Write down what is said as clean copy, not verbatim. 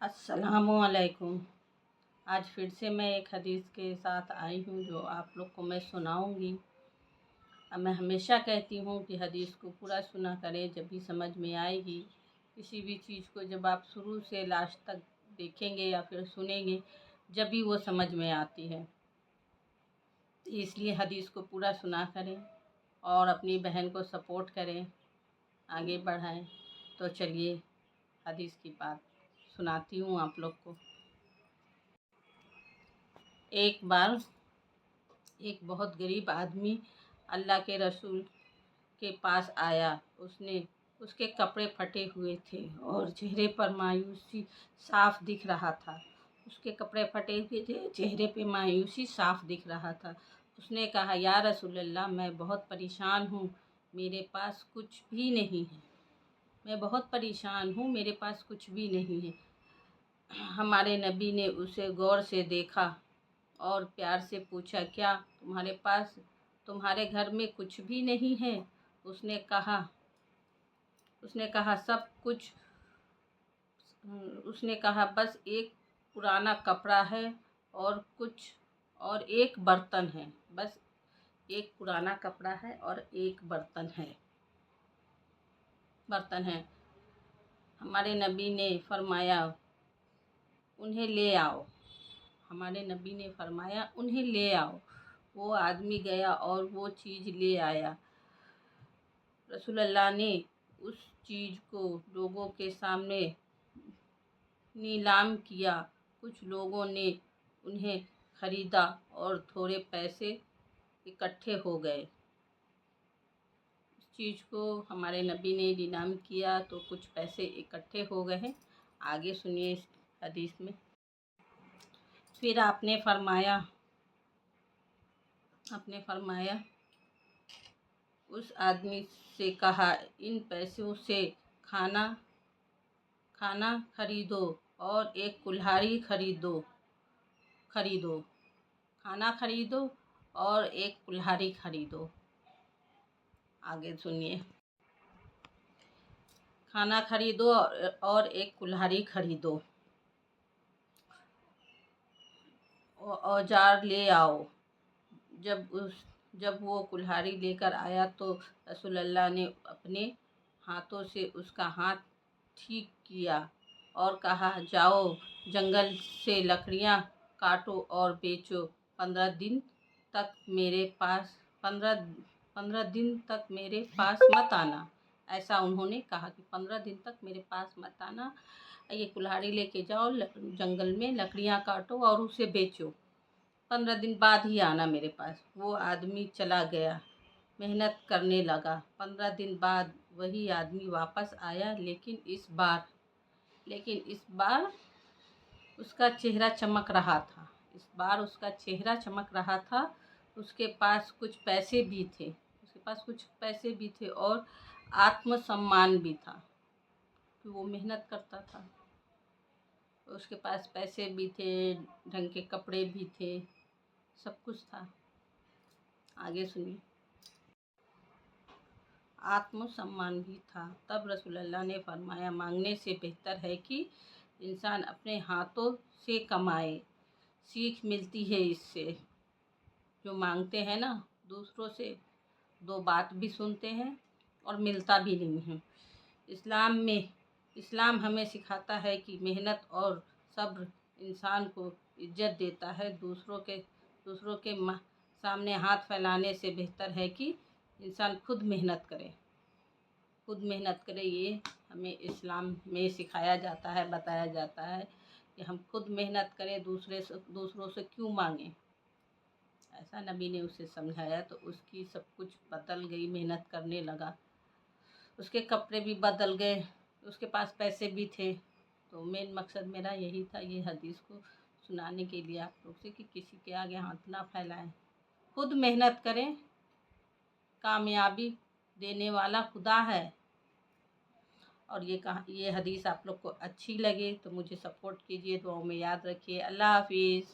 अस्सलामुअलैकुम। आज फिर से मैं एक हदीस के साथ आई हूँ जो आप लोग को मैं सुनाऊँगी। अब मैं हमेशा कहती हूँ कि हदीस को पूरा सुना करें, जब भी समझ में आएगी। किसी भी चीज़ को जब आप शुरू से लास्ट तक देखेंगे या फिर सुनेंगे, जब भी वो समझ में आती है। इसलिए हदीस को पूरा सुना करें और अपनी बहन को सपोर्ट करें, आगे बढ़ाएं। तो चलिए हदीस की बात सुनाती हूँ आप लोग को। एक बार एक बहुत गरीब आदमी अल्लाह के रसूल के पास आया। उसके कपड़े फटे हुए थे और चेहरे पर मायूसी साफ दिख रहा था। उसके कपड़े फटे हुए थे, चेहरे पे मायूसी साफ दिख रहा था। उसने कहा, या रसूल अल्लाह, मैं बहुत परेशान हूँ, मेरे पास कुछ भी नहीं है। मैं बहुत परेशान हूँ, मेरे पास कुछ भी नहीं है। हमारे नबी ने उसे गौर से देखा और प्यार से पूछा, क्या तुम्हारे घर में कुछ भी नहीं है? उसने कहा सब कुछ। उसने कहा, बस एक पुराना कपड़ा है और एक बर्तन है। बस एक पुराना कपड़ा है और एक बर्तन है। हमारे नबी ने फरमाया, उन्हें ले आओ। उन्हें ले आओ। वो आदमी गया और वो चीज़ ले आया। रसूलुल्लाह ने उस चीज़ को लोगों के सामने नीलाम किया। कुछ लोगों ने उन्हें ख़रीदा और थोड़े पैसे इकट्ठे हो गए। इस चीज़ को हमारे नबी ने नीलाम किया तो कुछ पैसे इकट्ठे हो गए हैं। आगे सुनिए इस हदीस में। फिर आपने फरमाया उस आदमी से कहा, इन पैसों से खाना खरीदो और एक कुल्हाड़ी खरीदो। खाना खरीदो और एक कुल्हाड़ी खरीदो। आगे सुनिए। खाना खरीदो और एक कुल्हाड़ी खरीदो। औजार ले आओ। जब वो कुल्हाड़ी लेकर आया तो रसूलुल्लाह ने अपने हाथों से उसका हाथ ठीक किया और कहा, जाओ जंगल से लकड़ियाँ काटो और बेचो। 15 दिन तक मेरे पास मत आना। ऐसा उन्होंने कहा कि 15 दिन तक मेरे पास मत आना। ये कुल्हाड़ी लेके जाओ, जंगल में लकड़ियाँ काटो और उसे बेचो। 15 दिन बाद ही आना मेरे पास। वो आदमी चला गया, मेहनत करने लगा। 15 दिन बाद वही आदमी वापस आया, लेकिन इस बार उसका चेहरा चमक रहा था। उसके पास कुछ पैसे भी थे और आत्मसम्मान भी था कि वो मेहनत करता था। उसके पास पैसे भी थे, ढंग के कपड़े भी थे, सब कुछ था। आगे सुनिए। आत्मसम्मान भी था। तब रसूलुल्लाह ने फरमाया, मांगने से बेहतर है कि इंसान अपने हाथों से कमाए। सीख मिलती है इससे। जो मांगते हैं ना दूसरों से, दो बात भी सुनते हैं और मिलता भी नहीं है। इस्लाम हमें सिखाता है कि मेहनत और सब्र इंसान को इज्जत देता है। दूसरों के सामने हाथ फैलाने से बेहतर है कि इंसान खुद मेहनत करे। ये हमें इस्लाम में सिखाया जाता है, बताया जाता है कि हम खुद मेहनत करें, दूसरों से क्यों मांगें। ऐसा नबी ने उसे समझाया तो उसकी सब कुछ बदल गई, मेहनत करने लगा। उसके कपड़े भी बदल गए, उसके पास पैसे भी थे। तो मेन मकसद मेरा यही था ये हदीस को सुनाने के लिए आप लोग से, कि किसी के आगे हाथ ना फैलाएं, खुद मेहनत करें। कामयाबी देने वाला खुदा है। और ये हदीस आप लोग को अच्छी लगे तो मुझे सपोर्ट कीजिए, दुआओं में याद रखिए। अल्लाह हाफिज़।